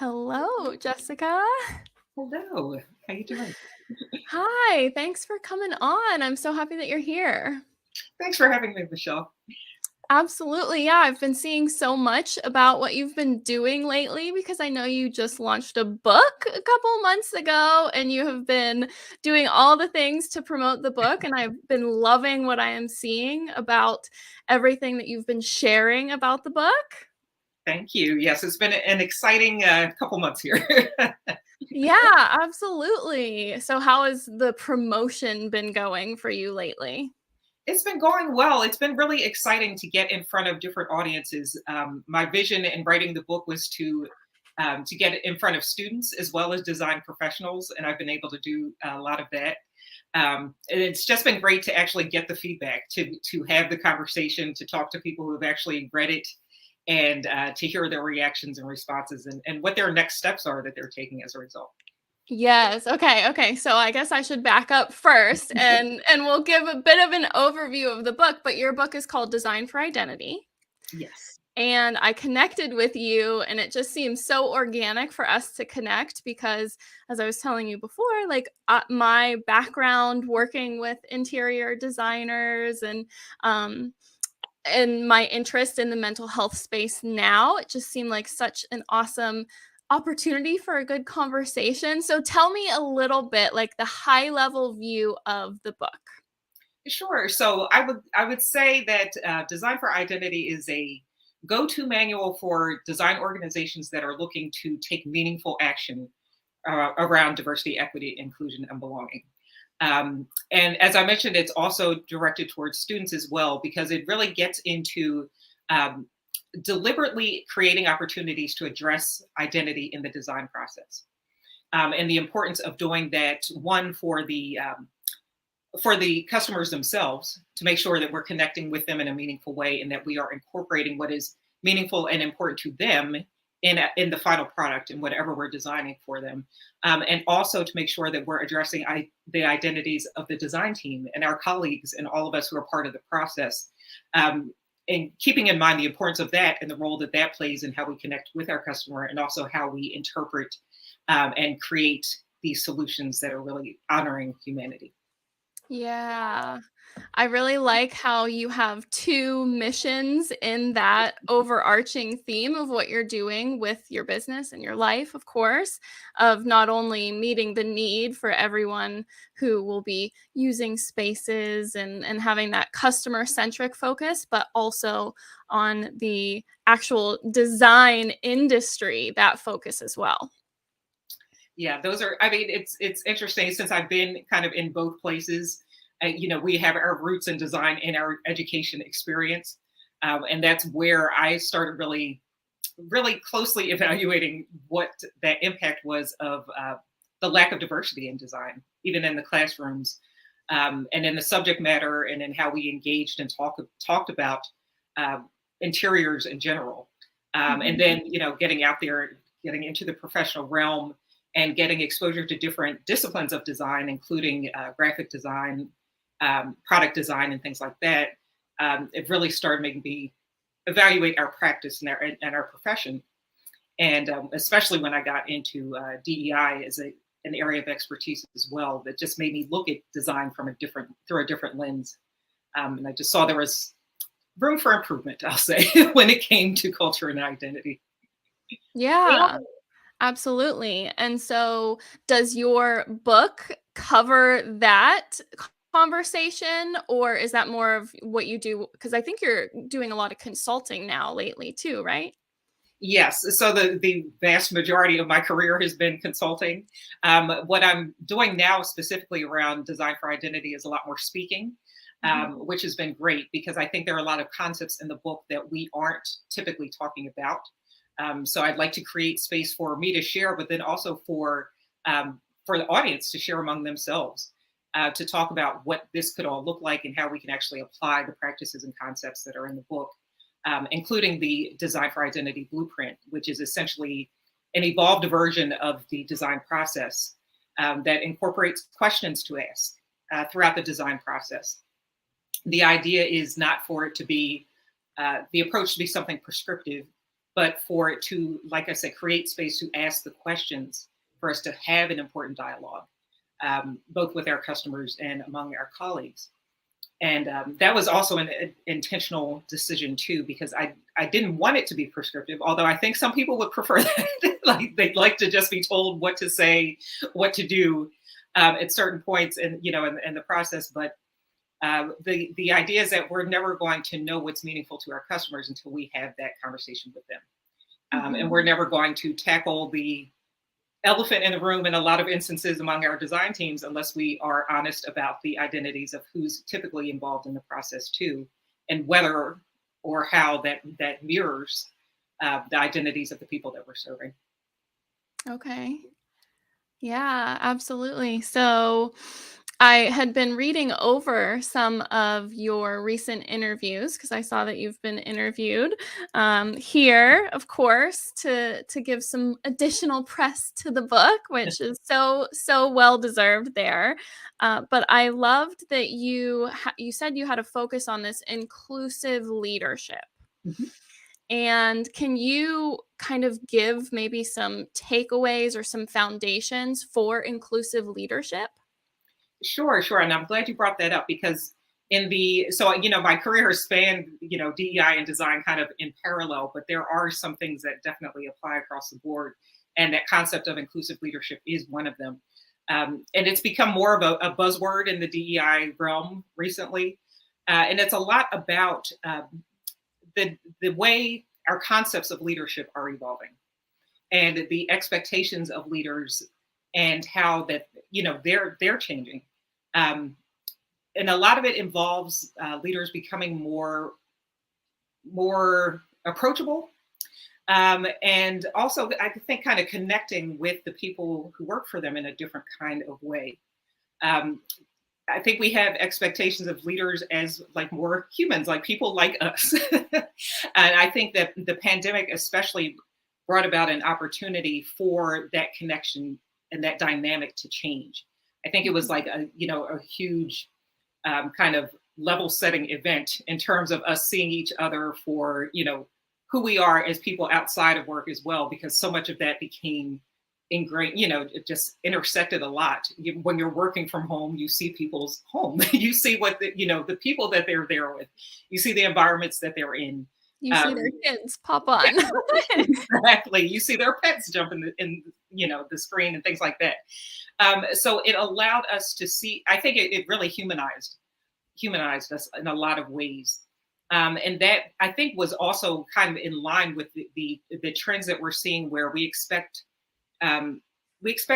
Hello, Jessica. Hello, how you doing? Hi, thanks for coming on. I'm so happy that you're here. Thanks for having me, Michelle. Absolutely. Yeah, I've been seeing so much about what you've been doing lately because I know you just launched a book a couple months ago and you have been doing all the things to promote the book. And I've been loving what I am seeing about everything that you've been sharing about the book. Thank you. Yes, it's been an exciting couple months here. Yeah, absolutely. So, how has the promotion been going for you lately? It's been going well. It's been really exciting to get in front of different audiences. My vision in writing the book was to get it in front of students as well as design professionals, and I've been able to do a lot of that. And it's just been great to actually get the feedback, to have the conversation, to talk to people who have actually read it, and to hear their reactions and responses, and what their next steps are that they're taking as a result. Yes. Okay. Okay. So I guess I should back up first and we'll give a bit of an overview of the book, but your book is called Design for Identity. Yes. And I connected with you and it just seems so organic for us to connect because as I was telling you before, like my background working with interior designers and my interest in the mental health space now, it just seemed like such an awesome opportunity for a good conversation. So tell me a little bit, like the high level view of the book. Sure. So I would say that Design for Identity is a go-to manual for design organizations that are looking to take meaningful action around diversity, equity, inclusion, and belonging. And as I mentioned, it's also directed towards students as well because it really gets into um, deliberately creating opportunities to address identity in the design process, and the importance of doing that. One, for the customers themselves, to make sure that we're connecting with them in a meaningful way and that we are incorporating what is meaningful and important to them in the final product and whatever we're designing for them, and also to make sure that we're addressing the identities of the design team and our colleagues and all of us who are part of the process, and keeping in mind the importance of that and the role that that plays in how we connect with our customer and also how we interpret and create these solutions that are really honoring humanity. Yeah. I really like how you have two missions in that overarching theme of what you're doing with your business and your life, of course, of not only meeting the need for everyone who will be using spaces and having that customer centric focus, but also on the actual design industry, that focus as well. Yeah, those are. I mean, it's interesting since I've been kind of in both places. We have our roots in design in our education experience, and that's where I started really closely evaluating what that impact was of the lack of diversity in design, even in the classrooms, and in the subject matter, and in how we engaged and talked about um, interiors in general. And Mhm. then, getting out there, getting into the professional realm, and getting exposure to different disciplines of design, including graphic design, product design, and things like that. It really started making me evaluate our practice and our profession, and especially when I got into DEI as an area of expertise as well, that just made me look at design from through a different lens, and I just saw there was room for improvement, I'll say, when it came to culture and identity. Yeah. Absolutely. And so, does your book cover that conversation, or is that more of what you do? Because I think you're doing a lot of consulting now lately too, right? Yes, so the vast majority of my career has been consulting. What I'm doing now, specifically around design for identity, is a lot more speaking, Mhm. which has been great because I think there are a lot of concepts in the book that we aren't typically talking about. So I'd like to create space for me to share, but then also for the audience to share among themselves, to talk about what this could all look like and how we can actually apply the practices and concepts that are in the book, including the Design for Identity Blueprint, which is essentially an evolved version of the design process, that incorporates questions to ask throughout the design process. The idea is not for it to be the approach to be something prescriptive, but for it to, like I said, create space to ask the questions, for us to have an important dialogue, both with our customers and among our colleagues. And that was also an intentional decision too, because I didn't want it to be prescriptive. Although I think some people would prefer that, like they'd like to just be told what to say, what to do at certain points, and in the process. But the idea is that we're never going to know what's meaningful to our customers until we have that conversation with them, and we're never going to tackle the elephant in the room in a lot of instances among our design teams unless we are honest about the identities of who's typically involved in the process too, and whether or how that mirrors the identities of the people that we're serving. Okay. Yeah, absolutely. So I had been reading over some of your recent interviews because I saw that you've been interviewed here, of course, to give some additional press to the book, which is so well deserved there. But I loved that you said you had a focus on this inclusive leadership. Mhm. And can you kind of give maybe some takeaways or some foundations for inclusive leadership? Sure, sure. And I'm glad you brought that up because my career has spanned, DEI and design kind of in parallel, but there are some things that definitely apply across the board. And that concept of inclusive leadership is one of them. And it's become more of a buzzword in the DEI realm recently. And it's a lot about the way our concepts of leadership are evolving and the expectations of leaders and how that, they're changing. Um, and a lot of it involves leaders becoming more approachable, and also I think kind of connecting with the people who work for them in a different kind of way. um, I think we have expectations of leaders as like more humans, like people like us. And I think that the pandemic especially brought about an opportunity for that connection and that dynamic to change. I think it was like a huge kind of level setting event in terms of us seeing each other for, who we are as people outside of work as well, because so much of that became ingrained, it just intersected a lot. When you're working from home, you see people's home, you see what the people that they're there with, you see the environments that they're in. You see Um, their kids pop on. exactly. You see their pets jump in the screen and things like that. So it allowed us to see, I think it really humanized us in a lot of ways. And that I think was also kind of in line with the trends that we're seeing, where we expect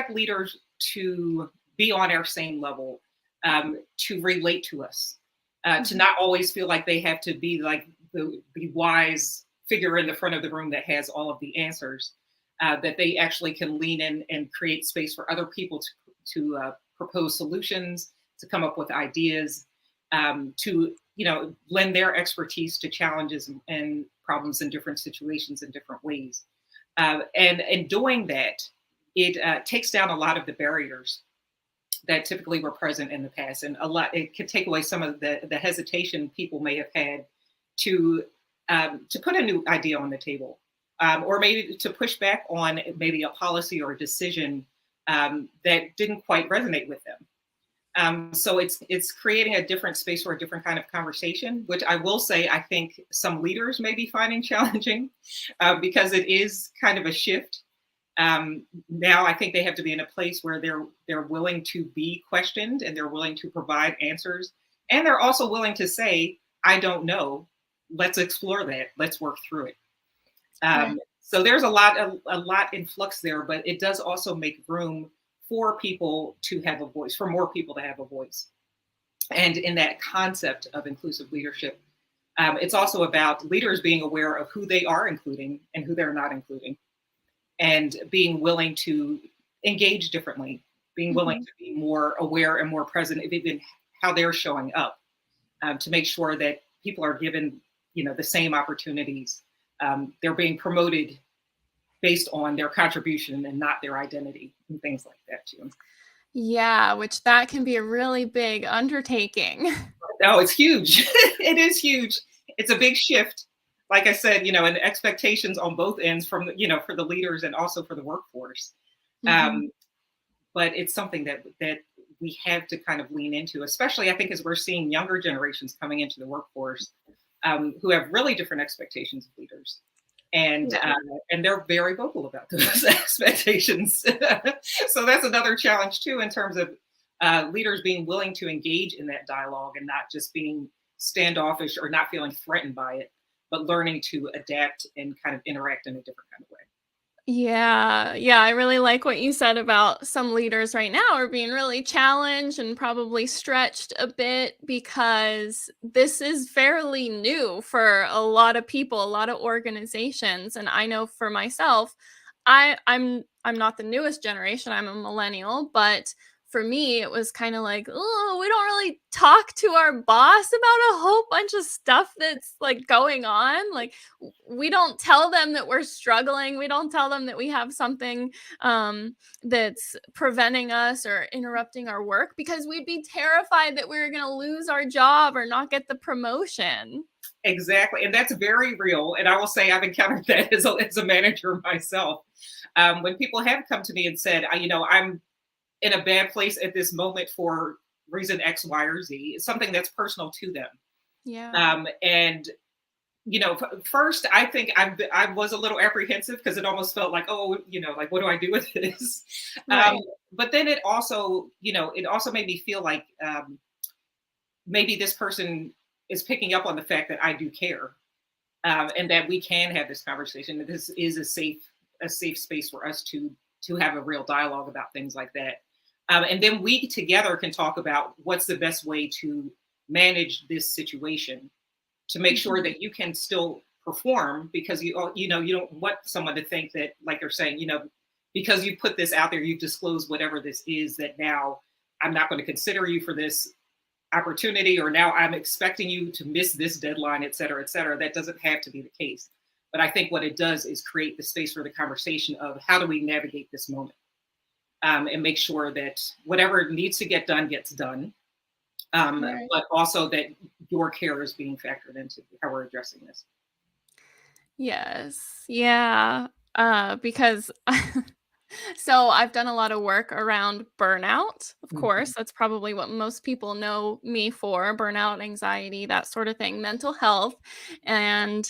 leaders to be on our same level, to relate to us, to Mhm. not always feel like they have to be like the wise figure in the front of the room that has all of the answers, that they actually can lean in and create space for other people to propose solutions, to come up with ideas, to lend their expertise to challenges and problems in different situations in different ways. And in doing that, it takes down a lot of the barriers that typically were present in the past, and it could take away some of the hesitation people may have had to put a new idea on the table, or maybe to push back on maybe a policy or a decision that didn't quite resonate with them. So it's creating a different space for a different kind of conversation, which I will say I think some leaders may be finding challenging, because it is kind of a shift. Now I think they have to be in a place where they're willing to be questioned, and they're willing to provide answers, and they're also willing to say, "I don't know. Let's explore that. Let's work through it." Right. So there's a lot in flux there, but it does also make room for people to have a voice, for more people to have a voice. And in that concept of inclusive leadership, it's also about leaders being aware of who they are including and who they're not including, and being willing to engage differently, being willing Mhm. to be more aware and more present of even how they're showing up, to make sure that people are given, the same opportunities. They're being promoted based on their contribution and not their identity, and things like that too. Yeah, which that can be a really big undertaking. Oh, it's huge. It is huge. It's a big shift. like I said, and expectations on both ends from, for the leaders and also for the workforce. Mhm. Um, but it's something that we have to kind of lean into, especially I think as we're seeing younger generations coming into the workforce, who have really different expectations of leaders, and Yeah. and they're very vocal about those expectations. So that's another challenge too, in terms of leaders being willing to engage in that dialogue and not just being standoffish or not feeling threatened by it, but learning to adapt and kind of interact in a different kind of way. Yeah, yeah, I really like what you said about some leaders right now are being really challenged and probably stretched a bit because this is fairly new for a lot of people, a lot of organizations. And I know for myself, I'm not the newest generation, I'm a millennial, but for me it was kind of like, oh, we don't really talk to our boss about a whole bunch of stuff that's like going on. Like we don't tell them that we're struggling. We don't tell them that we have something that's preventing us or interrupting our work because we'd be terrified that we were going to lose our job or not get the promotion. Exactly, and that's very real. And I will say I've encountered that as a manager myself. When people have come to me and said, I'm in a bad place at this moment for reason X, Y, or Z. It's something that's personal to them. Yeah. And first I think I was a little apprehensive because it almost felt like, oh, like what do I do with this? Um, Right. but then it also made me feel like maybe this person is picking up on the fact that I do care, and that we can have this conversation. That this is a safe space for us to have a real dialogue about things like that. And then we together can talk about what's the best way to manage this situation to make sure Mhm. that you can still perform, because you don't want someone to think that, like you're saying, because you put this out there, you've disclosed whatever this is, that now I'm not going to consider you for this opportunity, or now I'm expecting you to miss this deadline, et cetera, et cetera. That doesn't have to be the case. But I think what it does is create the space for the conversation of how do we navigate this moment, and make sure that whatever needs to get done gets done, Right. but also that your care is being factored into how we're addressing this. Yes. Yeah. Because so I've done a lot of work around burnout. Of Mhm. course, that's probably what most people know me for, burnout, anxiety, that sort of thing, mental health. And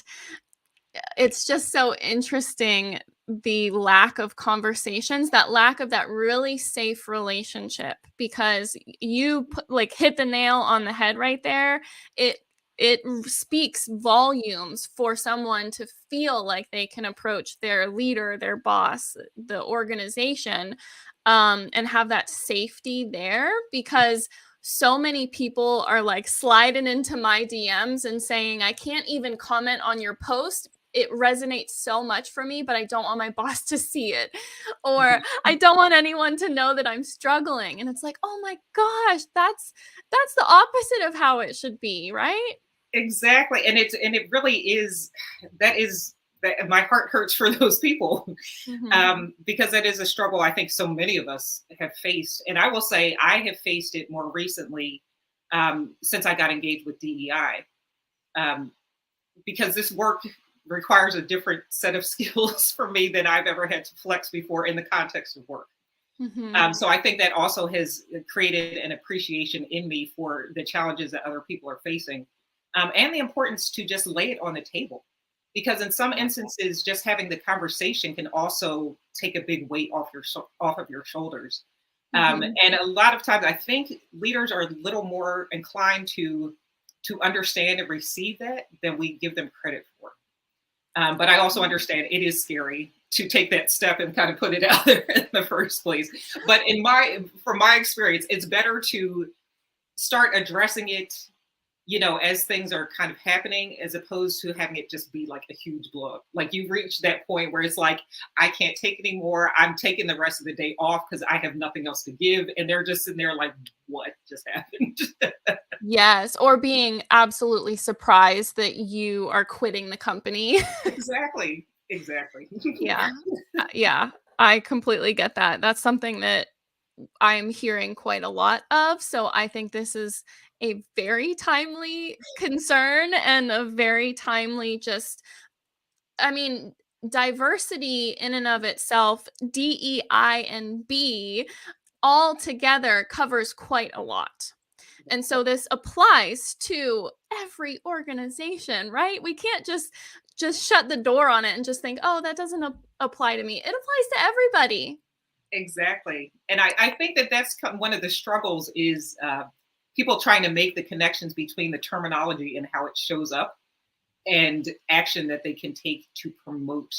it's just so interesting the lack of conversations, that lack of that really safe relationship because you put, like hit the nail on the head right there. It speaks volumes for someone to feel like they can approach their leader, their boss, the organization, and have that safety there because so many people are like sliding into my DMs and saying, I can't even comment on your post. It resonates so much for me, but I don't want my boss to see it. Or I don't want anyone to know that I'm struggling. And it's like, oh my gosh, that's the opposite of how it should be, right? Exactly, and it really is. That is that my heart hurts for those people, Hmm. because that is a struggle I think so many of us have faced. And I will say I have faced it more recently, since I got engaged with DEI, um, because this work requires a different set of skills for me than I've ever had to flex before in the context of work. Hmm. So I think that also has created an appreciation in me for the challenges that other people are facing, and the importance to just lay it on the table. Because in some Yeah. instances, just having the conversation can also take a big weight off of your shoulders. Hmm. And a lot of times, I think leaders are a little more inclined to understand and receive that than we give them credit for. But I also understand it is scary to take that step and kind of put it out there in the first place. But from my experience, it's better to start addressing it, as things are kind of happening, as opposed to having it just be like a huge blow up. Like you reach that point where it's like, I can't take anymore. I'm taking the rest of the day off because I have nothing else to give. And they're just sitting there like, what just happened? Yes. Or being absolutely surprised that you are quitting the company. Exactly. Exactly. Yeah. Yeah. I completely get that. That's something that I'm hearing quite a lot of. So I think this is a very timely concern and a very timely just I mean, diversity in and of itself, DEI and B all together covers quite a lot. And so this applies to every organization, right? We can't just shut the door on it and just think, "Oh, that doesn't apply to me." It applies to everybody. Exactly. And I think that that's one of the struggles is people trying to make the connections between the terminology and how it shows up and action that they can take to promote,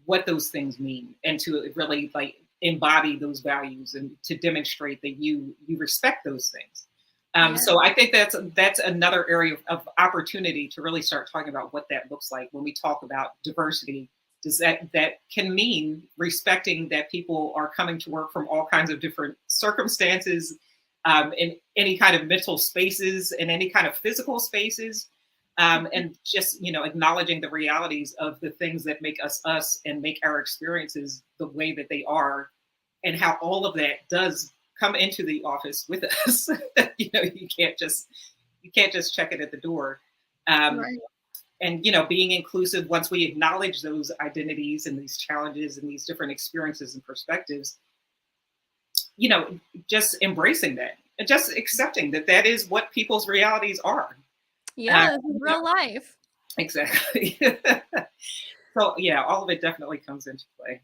what those things mean and to really like embody those values and to demonstrate that you respect those things. Yeah. So I think that's another area of opportunity to really start talking about what that looks like when we talk about diversity. Does that can mean respecting that people are coming to work from all kinds of different circumstances, in any kind of mental spaces and any kind of physical spaces, and just acknowledging the realities of the things that make us us and make our experiences the way that they are, and how all of that does come into the office with us. You can't just check it at the door. um, Right. and being inclusive, once we acknowledge those identities and these challenges and these different experiences and perspectives, you know just embracing that and just accepting that that is what people's realities are. uh, Yeah, this is you know, real life. exactly. So yeah, all of it definitely comes into play.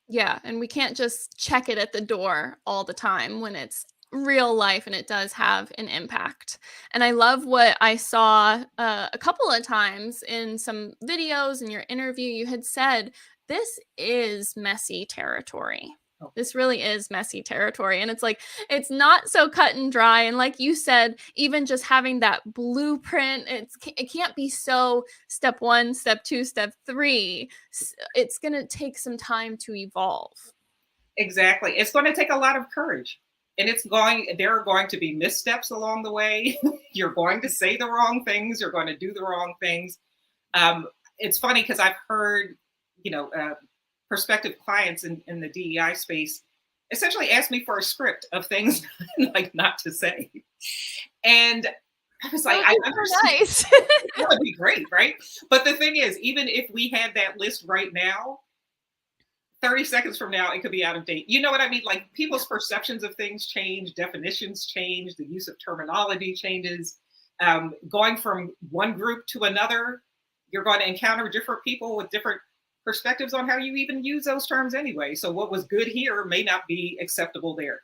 Yeah, and we can't just check it at the door all the time when it's real life and it does have an impact. And I love what I saw a couple of times in some videos in your interview. You had said, this is messy territory. Oh, This really is messy territory. And it's like, it's not so cut and dry. And like you said, even just having that blueprint, it can't be so step one, step two, step three. It's going to take some time to evolve. exactly. It's going to take a lot of courage. And there are going to be missteps along the way. You're going to say the wrong things. You're going to do the wrong things. It's funny because I've heard, you know, uh, prospective clients in the DEI space essentially ask me for a script of things like not to say. And I was That like, would I be so understand. nice. That would be great, right? But the thing is, even if we had that list right now, 30 seconds from now, it could be out of date. You know what I mean? Like Yeah. people's perceptions of things change, definitions change, the use of terminology changes. Going from one group to another, you're going to encounter different people with different perspectives on how you even use those terms anyway. So what was good here may not be acceptable there.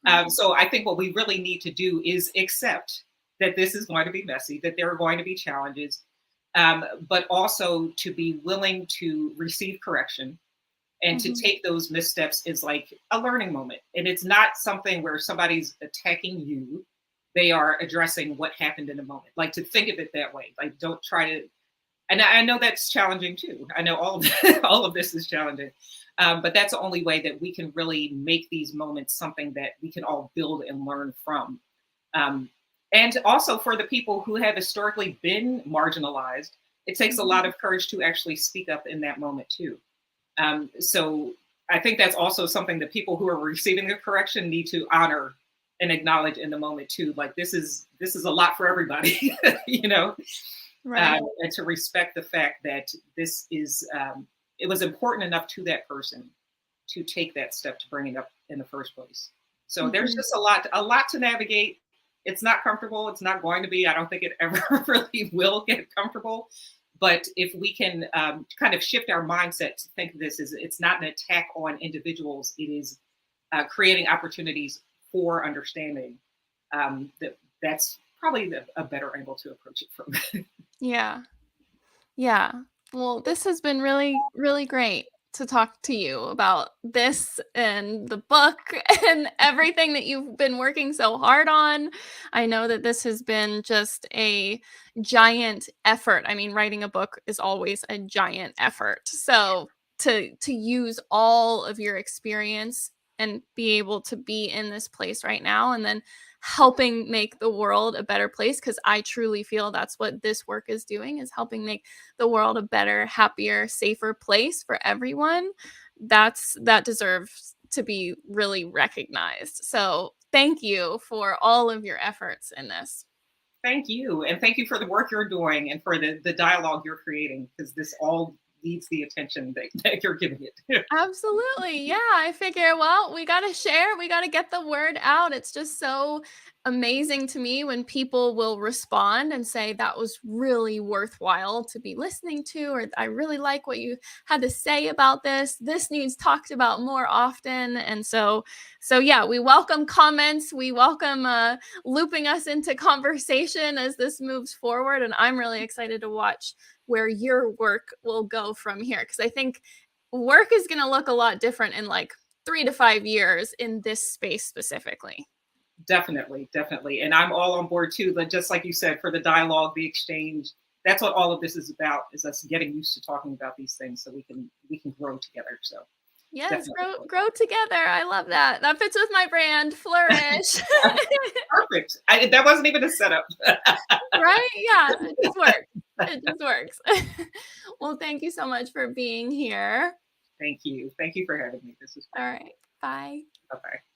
Right. So I think what we really need to do is accept that this is going to be messy, that there are going to be challenges, but also to be willing to receive correction and to Mhm. take those missteps is like a learning moment. And it's not something where somebody's attacking you. They are addressing what happened in a moment. Like to think of it that way. Like don't try to, and I know that's challenging too. I know all of all of this is challenging. But that's the only way that we can really make these moments something that we can all build and learn from. Um, and also for the people who have historically been marginalized, it takes a lot Mhm. of courage to actually speak up in that moment too. So I think that's also something that people who are receiving the correction need to honor and acknowledge in the moment too. Like this is a lot for everybody, you know, Right. and to respect the fact that this is it was important enough to that person to take that step to bring it up in the first place. So there's Mhm. just a lot to navigate. It's not comfortable. It's not going to be. I don't think it ever really will get comfortable. But if we can kind of shift our mindset to think of this as it's not an attack on individuals, it is creating opportunities for understanding. That's probably a better angle to approach it from. Yeah. Yeah. Well, this has been really, really great to talk to you about this and the book and everything that you've been working so hard on. I know that this has been just a giant effort. I mean, writing a book is always a giant effort. So to use all of your experience and be able to be in this place right now and then helping make the world a better place because I truly feel that's what this work is doing is helping make the world a better, happier, safer place for everyone, that deserves to be really recognized. So thank you for all of your efforts in this. Thank you. And thank you for the work you're doing and for the dialogue you're creating, because this all needs the attention that you're giving it. Absolutely. Yeah. I figure, well, we got to share, we got to get the word out. It's just so amazing to me when people will respond and say, that was really worthwhile to be listening to, or I really like what you had to say about this. This needs talked about more often. And so yeah, we welcome comments. We welcome looping us into conversation as this moves forward. And I'm really excited to watch where your work will go from here. Because I think work is going to look a lot different in like 3 to 5 years in this space specifically. Definitely, definitely. And I'm all on board too. But just like you said, for the dialogue, the exchange, that's what all of this is about, is us getting used to talking about these things so we can grow together. So Yes, definitely. grow together. I love that. That fits with my brand, flourish. Perfect. That wasn't even a setup. Right? Yeah, it just works. It just works. Well, thank you so much for being here. Thank you. Thank you for having me. This is All great. right. Bye. Bye bye.